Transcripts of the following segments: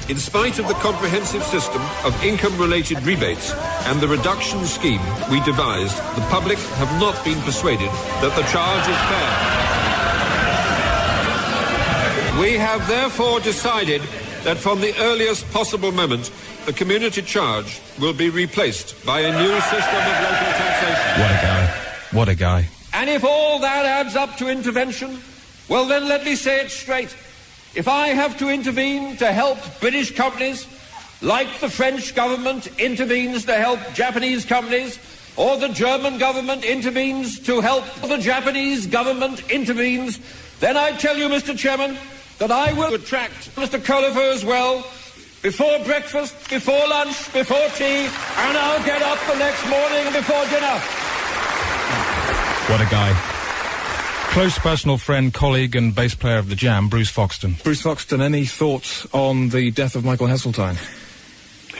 In spite of the comprehensive system of income-related rebates and the reduction scheme we devised, the public have not been persuaded that the charge is fair. We have therefore decided that from the earliest possible moment, the community charge will be replaced by a new system of local taxation. What a guy. What a guy. And if all that adds up to intervention, well then let me say it straight. If I have to intervene to help British companies, like the French government intervenes to help Japanese companies, or the German government intervenes to help the Japanese government intervenes, then I tell you, Mr. Chairman, that I will attract Mr. Colifer as well, before breakfast, before lunch, before tea, and I'll get up the next morning before dinner. What a guy. Close personal friend, colleague and bass player of the Jam, Bruce Foxton. Bruce Foxton, any thoughts on the death of Michael Heseltine?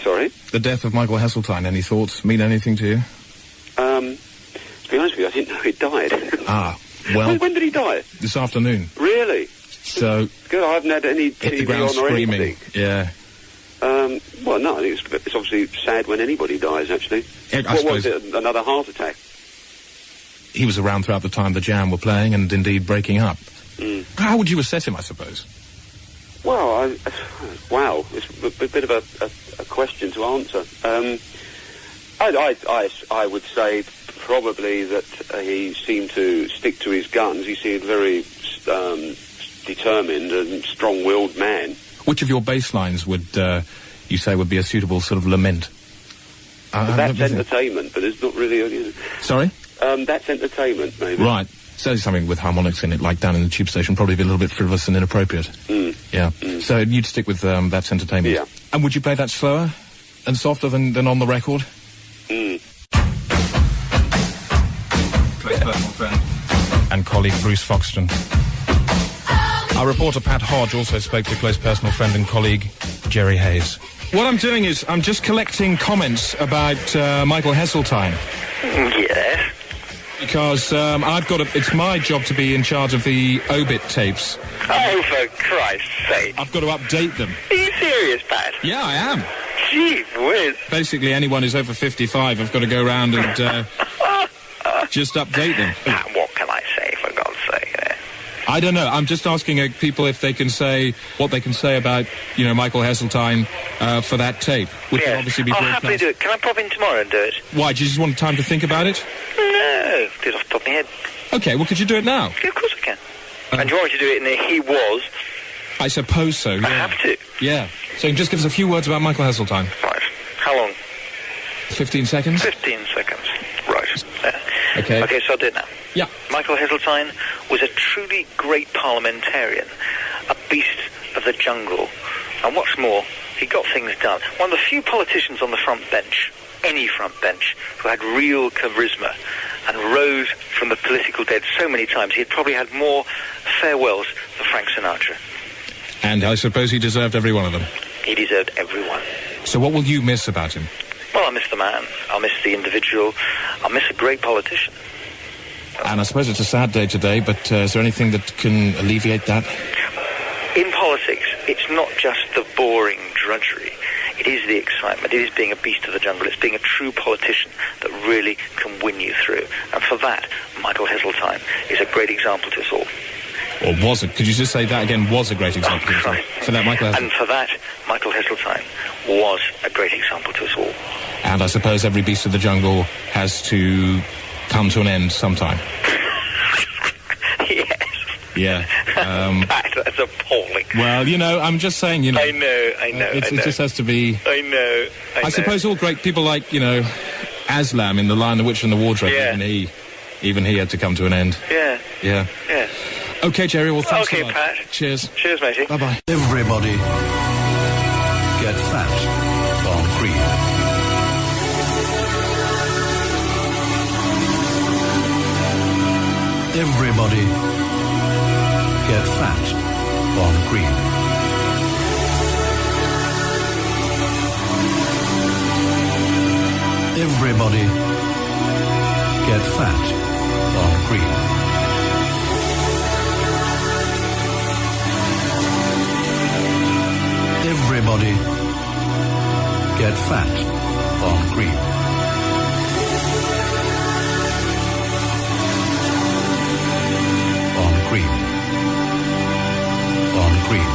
Sorry? The death of Michael Heseltine, any thoughts? Mean anything to you? To be honest with you, I didn't know he died. Ah, well... When did he die? This afternoon. Really? So... Good, I haven't had any hit TV the ground on or screaming. anything. Yeah. Well, no, I think it's obviously sad when anybody dies, actually. What was it, another heart attack? He was around throughout the time the Jam were playing and indeed breaking up. Mm. How would you assess him, I suppose? Well, wow, it's a bit of a question to answer. I would say probably that he seemed to stick to his guns. He seemed very determined and strong-willed man. Which of your bass lines would you say would be a suitable sort of lament? That's entertainment, but it's not really... Sorry? That's entertainment, maybe. Right. So something with harmonics in it, like down in the tube station, probably be a little bit frivolous and inappropriate. Mm. Yeah. Mm. So you'd stick with That's Entertainment? Yeah. And would you play that slower and softer than on the record? Mm. Close personal friend and colleague Bruce Foxton. Our reporter Pat Hodge also spoke to close personal friend and colleague Jerry Hayes. What I'm doing is I'm just collecting comments about Michael Heseltine. Yes. Because it's my job to be in charge of the obit tapes. Oh, for Christ's sake. I've got to update them. Are you serious, Pat? Yeah, I am. Gee whiz. Basically, anyone who's over 55, I've got to go around and just update them. What can I say, for God's sake? I don't know. I'm just asking people if they can say what they can say about, Michael Heseltine for that tape, which will obviously be broadcast. I'll happily do it. Can I pop in tomorrow and do it? Why? Do you just want time to think about it? No, do it off the top of my head. Okay, well, could you do it now? Yeah, of course I can. And do you want me to do it in the he was? I suppose so, yeah. I have to. Yeah. So you can just give us a few words about Michael Heseltine. Right. How long? 15 seconds. 15 seconds. Right. Okay. Okay, so I'll do it now. Yeah. Michael Heseltine was a truly great parliamentarian, a beast of the jungle. And what's more, he got things done. One of the few politicians on the front bench, any front bench, who had real charisma and rose from the political dead so many times. He had probably had more farewells than Frank Sinatra. And I suppose he deserved every one of them. He deserved every one. So what will you miss about him? Well, I'll miss the man. I'll miss the individual. I'll miss a great politician. And I suppose it's a sad day today, but is there anything that can alleviate that? In politics, it's not just the boring drudgery. It is the excitement. It is being a beast of the jungle. It's being a true politician that really can win you through. And for that, Michael Heseltine is a great example to us all. Or was it? Could you just say that again? Was a great example to us all. For that, Michael Heseltine. And for that, Michael Heseltine was a great example to us all. And I suppose every beast of the jungle has to come to an end sometime. Yes. Yeah. That's appalling. Well, I'm just saying, I know. It just has to be... I know. I suppose all great people like, Aslam in The Lion, the Witch and the Wardrobe, yeah. even he had to come to an end. Yeah. Yeah. Yeah. Okay, Jerry, well, thanks a lot. Okay, Pat. Cheers. Cheers, matey. Bye-bye. Everybody get fat on cream. Everybody get fat on cream. Everybody get fat on cream. Everybody Everybody get fat on cream. On cream. On cream.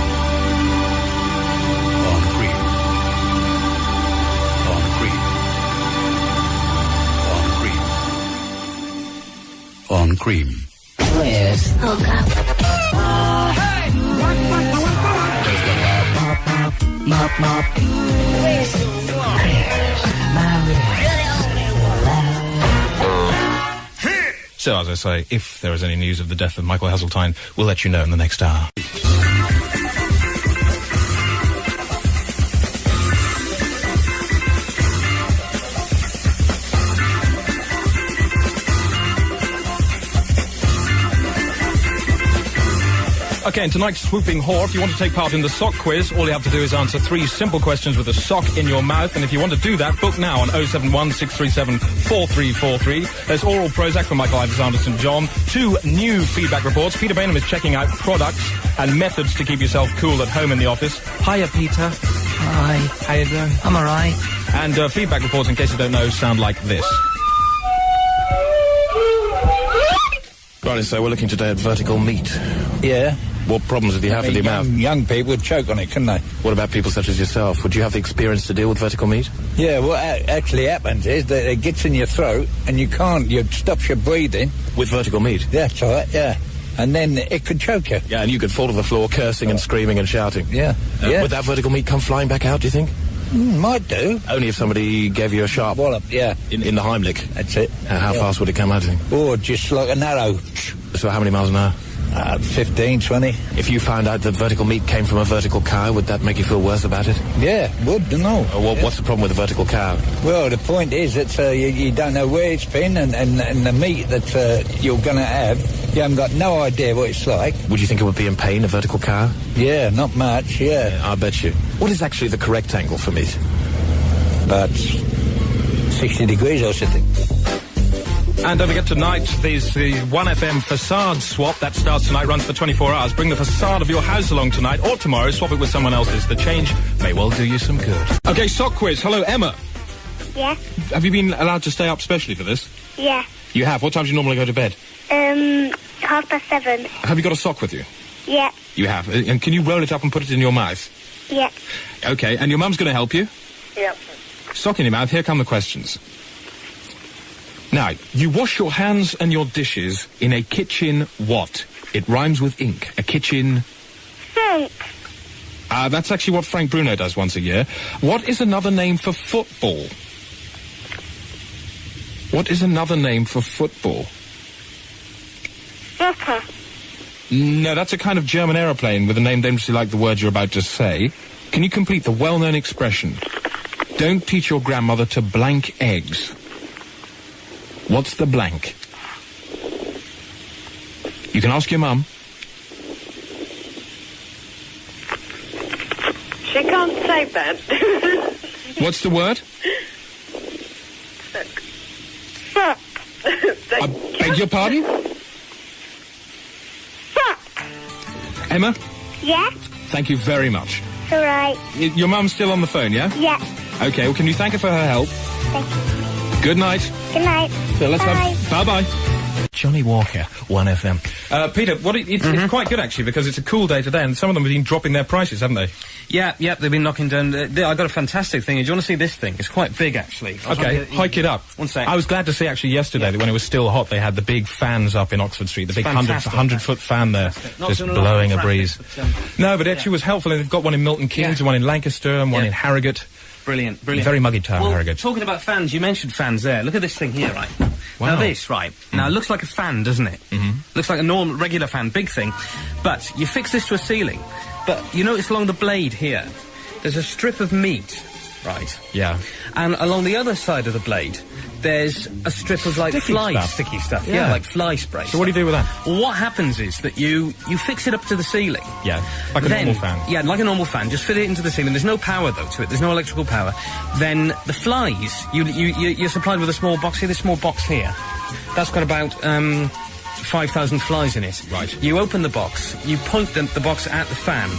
On cream. On cream. On cream. On cream. Where's Hookup? Mop, mop. Where's So, as I say, if there is any news of the death of Michael Heseltine, we'll let you know in the next hour. Okay, and tonight's Swooping Whore, if you want to take part in the sock quiz, all you have to do is answer 3 simple questions with a sock in your mouth, and if you want to do that, book now on 071 637 4343. There's oral Prozac from Michael Ivers St John, 2 new feedback reports. Peter Bainham is checking out products and methods to keep yourself cool at home in the office. Hiya, Peter. Hi. How you doing? I'm alright. And feedback reports, in case you don't know, sound like this. Right, so we're looking today at vertical meat. Yeah. What problems would you have with your mouth? Young people would choke on it, couldn't they? What about people such as yourself? Would you have the experience to deal with vertical meat? Yeah, what actually happens is that it gets in your throat and you can't, it stops your breathing. With vertical meat? That's right, yeah. And then it could choke you. Yeah, and you could fall to the floor cursing and screaming and shouting. Yeah, yeah. Would that vertical meat come flying back out, do you think? Might do. Only if somebody gave you a sharp wallop, yeah. In the Heimlich. That's it. How fast would it come out, do you think? Or just like an arrow. So how many miles an hour? 15, 20. If you found out that vertical meat came from a vertical cow, would that make you feel worse about it? Yeah, would, don't know. What's the problem with a vertical cow? Well, the point is that you don't know where it's been, and the meat that you're going to have, you haven't got no idea what it's like. Would you think it would be in pain, a vertical cow? Yeah, not much, yeah. I bet you. What is actually the correct angle for meat? About 60 degrees or something. And don't forget tonight, there's the 1FM facade swap. That starts tonight, runs for 24 hours. Bring the facade of your house along tonight, or tomorrow, swap it with someone else's. The change may well do you some good. Okay, sock quiz. Hello, Emma. Yeah. Have you been allowed to stay up specially for this? Yeah. You have? What time do you normally go to bed? 7:30. Have you got a sock with you? Yeah. You have? And can you roll it up and put it in your mouth? Yeah. Okay, and your mum's going to help you? Yeah. Sock in your mouth, here come the questions. Now, you wash your hands and your dishes in a kitchen what? It rhymes with ink. A kitchen... Sink. That's actually what Frank Bruno does once a year. What is another name for football? What is another name for football? Soccer. No, that's a kind of German aeroplane with a name dangerously like the word you're about to say. Can you complete the well-known expression? Don't teach your grandmother to blank eggs. What's the blank? You can ask your mum. She can't say that. What's the word? Fuck. I beg your pardon? Fuck. Emma, Yeah? thank you very much. It's all right. Your mum's still on the phone, yeah? Yeah. Okay, well, can you thank her for her help? Thank you. Good night. Good night. So let's Bye. Bye-bye. Johnny Walker, 1FM. Peter, it's quite good, actually, because it's a cool day today, and some of them have been dropping their prices, haven't they? Yeah, they've been knocking down... I got a fantastic thing. Do you want to see this thing? It's quite big, actually. Okay, hike it up. One sec. I was glad to see, actually, yesterday, that when it was still hot, they had the big fans up in Oxford Street, the big 100-foot fan there, just blowing a breeze. No, but it actually was helpful, and they've got one in Milton Keynes, and one in Lancaster, and one in Harrogate. Brilliant. Very muggy town, Harrogate. Talking about fans, you mentioned fans there. Look at this thing here, right? Wow. Now this, right? Now it looks like a fan, doesn't it? Mm-hmm. Looks like a normal, regular fan, big thing. But you fix this to a ceiling. But you notice along the blade here, there's a strip of meat, right? Yeah. And along the other side of the blade, there's a strip of like sticky stuff. Yeah, like fly spray. So what do you do with that? What happens is that you fix it up to the ceiling. Yeah, like a normal fan. Yeah, like a normal fan. Just fit it into the ceiling. There's no power though to it. There's no electrical power. Then the flies, you're supplied with a small box. See this small box here? That's got about 5,000 flies in it. Right. You open the box. You point the box at the fan.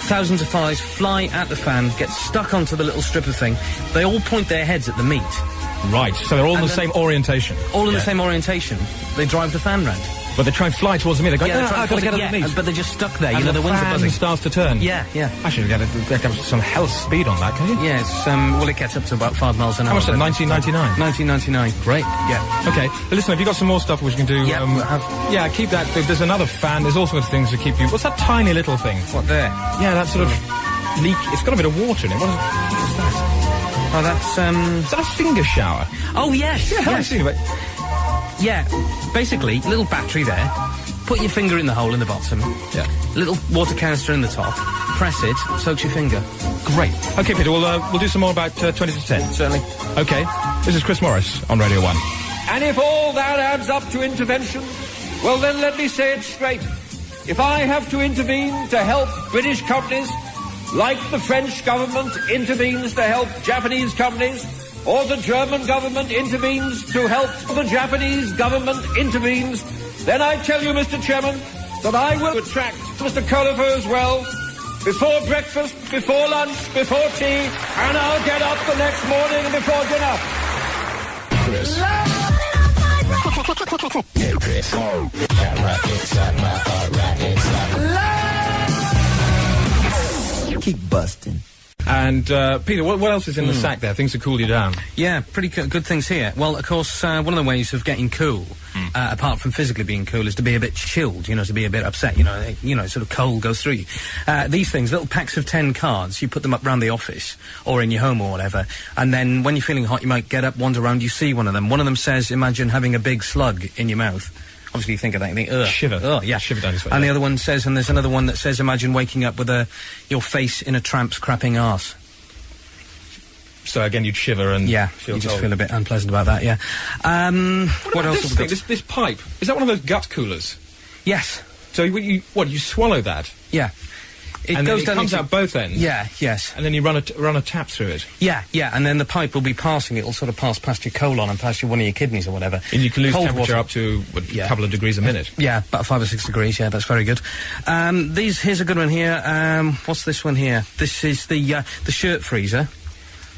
Thousands of flies fly at the fan, get stuck onto the little strip of thing. They all point their heads at the meat. Right, so they're all in the same orientation. All in the same orientation. They drive the fan round. But they try and fly towards the meat. They go, I've got to get at the meat. But they're just stuck there. And you know, the wings are buzzing. starts to turn. Yeah, yeah. Actually, you get some hell speed on that, can you? Yeah, it's, well, it gets up to about 5 miles an hour. How much is that, 19.99? 19.99. Great. Yeah. Okay, listen, have you got some more stuff which you can do? Yeah, keep that. There's another fan. There's all sorts of things to keep you... What's that tiny little thing? What, there? Yeah, that sort of leak... It's got a bit of water in it. What's that? Oh, that's, Is that a finger shower? Oh, yes. Yeah, yes. Yeah, basically, little battery there. Put your finger in the hole in the bottom. Yeah. Little water canister in the top. Press it, soaks your finger. Great. Okay, Peter, we'll do some more about 20 to 10. Certainly. Okay. This is Chris Morris on Radio 1. And if all that adds up to intervention, well then let me say it straight. If I have to intervene to help British companies, like the French government intervenes to help Japanese companies, or the German government intervenes to help the Japanese government intervenes, then I tell you, Mr. Chairman, that I will attract Mr. Coliver as well, before breakfast, before lunch, before tea, and I'll get up the next morning before dinner. Chris. Yeah, Chris. Got right inside my heart, right inside. Keep busting. And, Peter, what else is in the sack there? Things to cool you down. Yeah, pretty good things here. Well, of course, one of the ways of getting cool, apart from physically being cool, is to be a bit chilled, you know, to be a bit upset, you know, sort of cold goes through you. These things, little packs of 10 cards, you put them up round the office, or in your home or whatever, and then when you're feeling hot, you might get up, wander around, you see one of them. One of them says, imagine having a big slug in your mouth. Obviously you think of that and think, ugh. Shiver. Oh, yeah. Shiver down your spine. And the other one says, and there's another one that says, imagine waking up with your face in a tramp's crapping arse. So again, you'd shiver and feel you just feel a bit unpleasant about that. Yeah. What else have we got? This pipe, is that one of those gut coolers? Yes. So you swallow that? Yeah. It comes out both ends. Yeah. Yes. And then you run a tap through it. Yeah. Yeah. And then the pipe will be passing. It'll sort of pass past your colon and past one of your kidneys or whatever. And you can lose temperature water. up to a couple of degrees a minute. Yeah, about 5 or 6 degrees. Yeah, that's very good. Here's a good one here. What's this one here? This is the shirt freezer.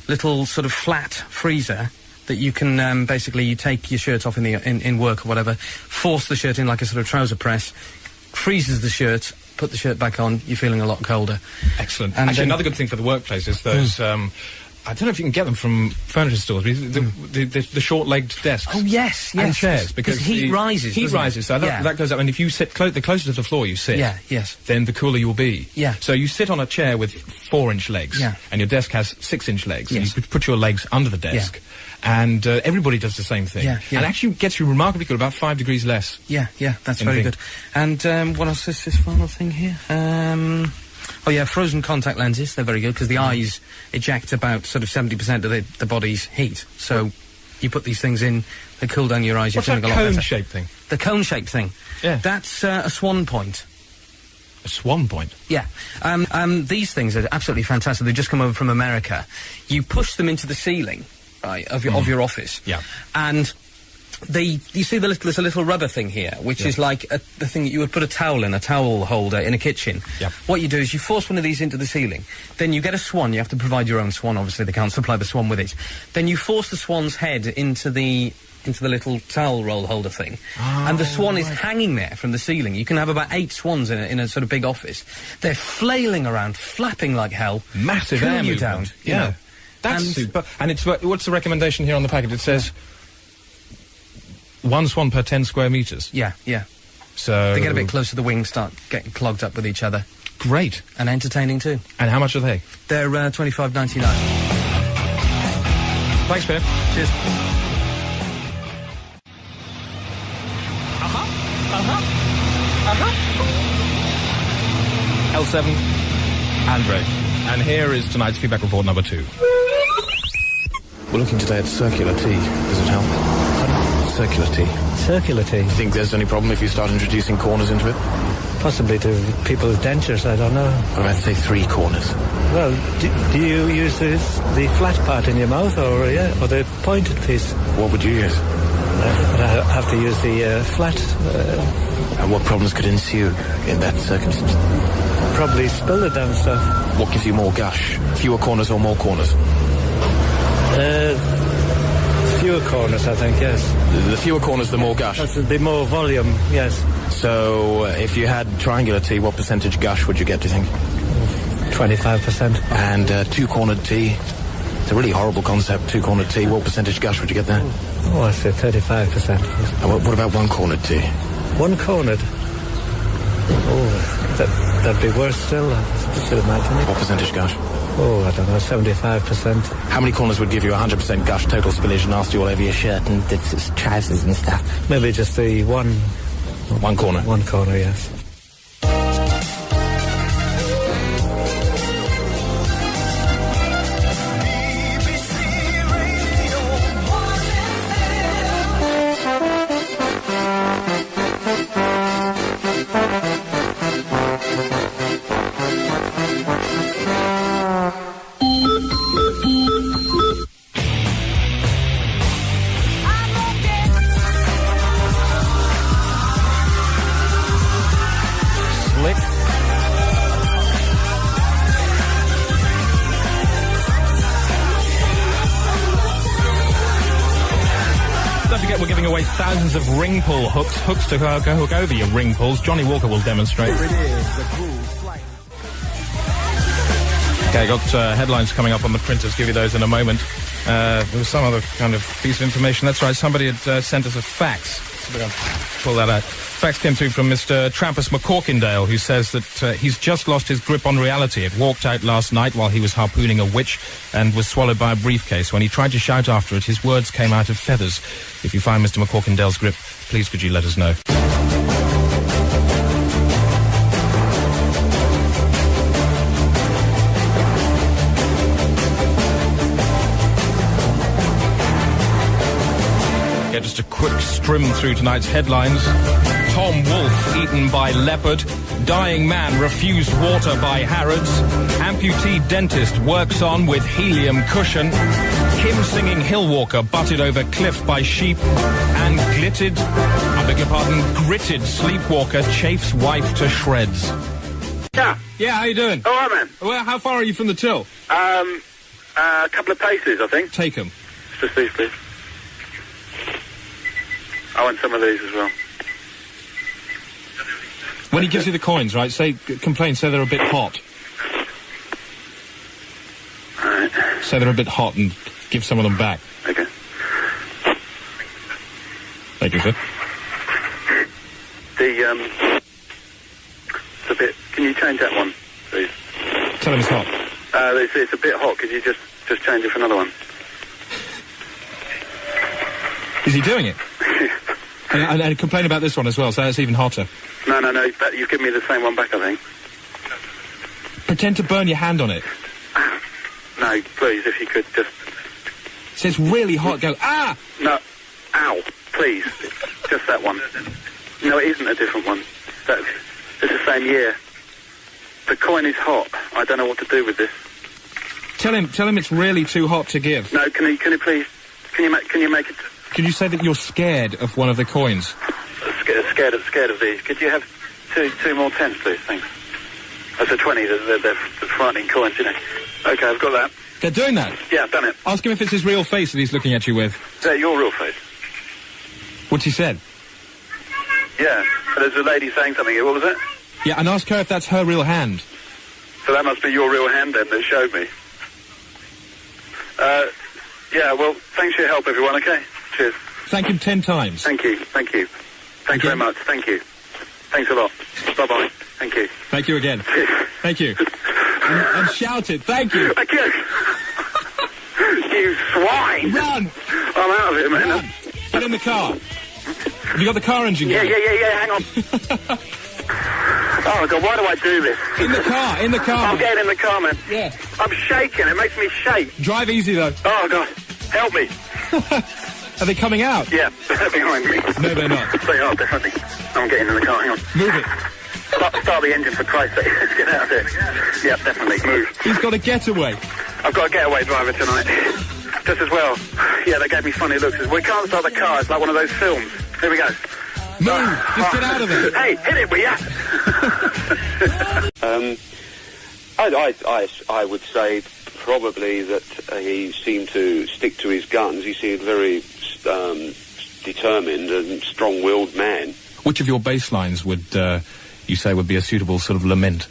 Little sort of flat freezer that you can basically you take your shirt off in work or whatever, force the shirt in like a sort of trouser press, freezes the shirt, put the shirt back on, you're feeling a lot colder. Excellent. And actually, another good thing for the workplace is those. I don't know if you can get them from furniture stores, but the short-legged desks. Oh, yes. And chairs, because heat rises. Heat rises, so that goes up, and if you sit the closer to the floor you sit, then the cooler you'll be. Yeah. So you sit on a chair with 4-inch legs, and your desk has 6-inch legs, and you put your legs under the desk, and everybody does the same thing. Yeah. And actually gets you remarkably cool, about 5 degrees less. Yeah, that's very good. And what else is this final thing here? Oh yeah, frozen contact lenses, they're very good because the eyes eject about sort of 70% of the body's heat. So you put these things in, they cool down your eyes, you're feeling a lot better. What's that cone-shaped thing? The cone-shaped thing? Yeah. That's a swan point. A swan point? Yeah. These things are absolutely fantastic. They've just come over from America. You push them into the ceiling, right, of your office. Yeah. And you see there's a little rubber thing here, which is like the thing that you would put a towel in, a towel holder in a kitchen. Yep. What you do is you force one of these into the ceiling. Then you get a swan. You have to provide your own swan. Obviously, they can't supply the swan with it. Then you force the swan's head into the little towel roll holder thing. Oh, and the swan is hanging there from the ceiling. You can have about 8 swans in a sort of big office. They're flailing around, flapping like hell. Massive air movement. Down, yeah. You know. That's super. And what's the recommendation here on the packet? It says 1 swan per 10 square metres. Yeah. So they get a bit closer, the wings start getting clogged up with each other. Great. And entertaining too. And how much are they? They're $25.99. Thanks, Pip. Cheers. L7, Andre. And here is tonight's feedback report number 2. We're looking today at circular tea. Does it help? Pardon? Circular tea. Circular tea? Do you think there's any problem if you start introducing corners into it? Possibly to people's dentures, I don't know. What about, say, 3 corners? Well, do you use the flat part in your mouth or the pointed piece? What would you use? I'd have to use the flat And what problems could ensue in that circumstance? Probably spill it down stuff. What gives you more gush? Fewer corners or more corners? Fewer corners, I think, yes. The fewer corners, the more gush? The more volume, yes. So, if you had triangular tea, what percentage gush would you get, do you think? 25%. And two-cornered tea? It's a really horrible concept, two-cornered tea. What percentage gush would you get there? Oh, I say 35%. And what about one-cornered tea? One-cornered? Oh, that'd be worse still, I should imagine it. What percentage gush? Oh, I don't know, 75%. How many corners would give you 100% gush, total spillage, nasty all over your shirt and trousers and stuff? Maybe just the one... One corner? One corner, yes. Thousands of ring pull hooks to hook over your ring pulls. Johnny Walker will demonstrate. Here it is, the groove. Okay, got headlines coming up on the printers. Give you those in a moment. There was some other kind of piece of information. That's right, somebody had sent us a fax. So we're going to pull that out. Fax came through from Mr. Trampus McCorkindale, who says that he's just lost his grip on reality. It walked out last night while he was harpooning a witch and was swallowed by a briefcase. When he tried to shout after it, his words came out of feathers. If you find Mr. McCorkindale's grip, please could you let us know. Just a quick strim through tonight's headlines. Tom Wolfe eaten by leopard. Dying man refused water by Harrods. Amputee dentist works on with helium cushion. Hymn singing hillwalker butted over cliff by sheep. And gritted sleepwalker chafes wife to shreds. Yeah. Yeah, how you doing? All right, man. Well, how far are you from the till? A couple of paces, I think. Take them. Just these, please. I want some of these as well. When he gives you the coins, right, say they're a bit hot. Alright. Say they're a bit hot and give some of them back. Okay. Thank you, sir. It's a bit... Can you change that one, please? Tell him it's hot. It's a bit hot. Could you just change it for another one? Is he doing it? and complain about this one as well, so it's even hotter. No. You've given me the same one back, I think. Pretend to burn your hand on it. No, please, if you could just... So it's really hot, go, ah! No. Ow. Please. Just that one. No, it isn't a different one. It's the same year. The coin is hot. I don't know what to do with this. Tell him it's really too hot to give. No, can you please... Can you make it... Can you say that you're scared of one of the coins? Scared of these. Could you have two more tens, please? Thanks. That's a 20. They're frightening coins, you know. Okay, I've got that. They're doing that? Yeah, I've done it. Ask him if it's his real face that he's looking at you with. Is that your real face? What's he said? Yeah. There's a lady saying something here. What was that? Yeah, and ask her if that's her real hand. So that must be your real hand then that showed me. Yeah, well, thanks for your help, everyone, okay? Cheers. Thank him 10 times. Thank you. Thanks very much. Thank you. Thanks a lot. Bye-bye. Thank you. Thank you again. Thank you. And shout it. Thank you. Thank you. You swine. Run. I'm out of it, man. Run. Get in the car. Have you got the car engine going? Yeah. Hang on. Oh, God, why do I do this? In the car. I'm getting in the car, man. Yeah. I'm shaking. It makes me shake. Drive easy, though. Oh, God. Help me. Are they coming out? Yeah, they're behind me. No, they're not. They are, definitely. I'm getting in the car. Hang on. Move it. Start the engine, for Christ's sake. Let's get out of here. Yeah, definitely. Move. He's got a getaway. I've got a getaway driver tonight. Just as well. Yeah, they gave me funny looks. We can't start the car. It's like one of those films. Here we go. Move! Just get out of it! Hey, hit it, will ya? I would say probably that he seemed to stick to his guns. He seemed very determined and strong-willed man. Which of your bass lines would you say would be a suitable sort of lament?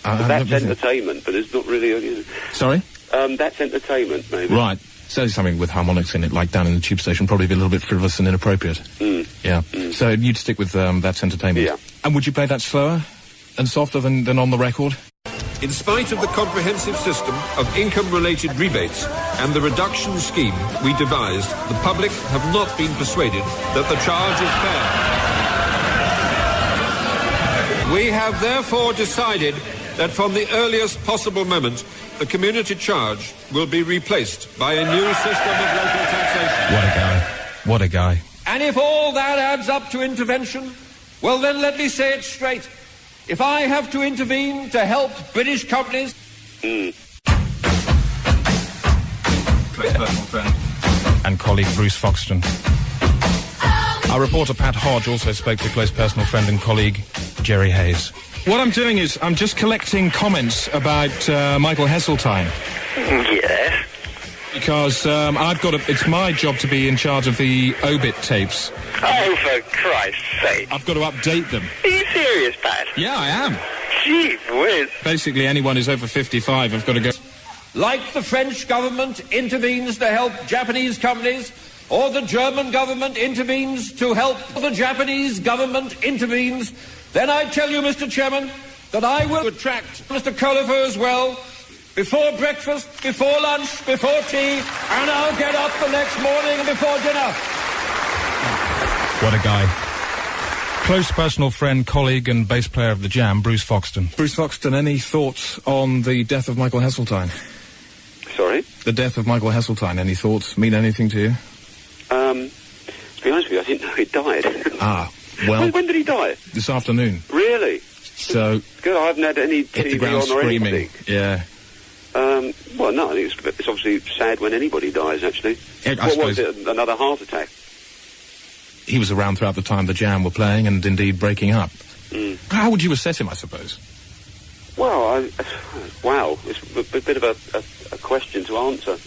That's entertainment, but it's not really... Sorry? That's entertainment, maybe. Right. Say something with harmonics in it, like down in the tube station, probably be a little bit frivolous and inappropriate. Yeah. So you'd stick with That's Entertainment? Yeah. And would you play that slower and softer than on the record? In spite of the comprehensive system of income-related rebates and the reduction scheme we devised, the public have not been persuaded that the charge is fair. We have therefore decided that from the earliest possible moment, the community charge will be replaced by a new system of local taxation. What a guy. What a guy. And if all that adds up to intervention, well then let me say it straight. If I have to intervene to help British companies... Close personal friend and colleague Bruce Foxton. Our reporter Pat Hodge also spoke to close personal friend and colleague Jerry Hayes. What I'm doing is I'm just collecting comments about Michael Heseltine. Yes. Because it's my job to be in charge of the Obit tapes. Oh, for Christ's sake. I've got to update them. Are you serious, Pat? Yeah, I am. Gee whiz. Basically, anyone who's over 55 have got to go... Like the French government intervenes to help Japanese companies, or the German government intervenes to help the Japanese government intervenes, then I tell you, Mr. Chairman, that I will attract Mr. Colifer as well, before breakfast, before lunch, before tea, and I'll get up the next morning before dinner. What a guy. Close personal friend, colleague and bass player of the Jam, Bruce Foxton. Bruce Foxton, any thoughts on the death of Michael Heseltine? Sorry? The death of Michael Heseltine, any thoughts? Mean anything to you? To be honest with you, I didn't know he died. Well... When did he die? This afternoon. Really? So... Good, I haven't had any hit the TV ground on or screaming. anything. Yeah. Well, no, I think it's obviously sad when anybody dies, actually. I Was it? Another heart attack? He was around throughout the time the Jam were playing and indeed breaking up. How would you assess him, I suppose? Well, wow, it's a bit of a question to answer.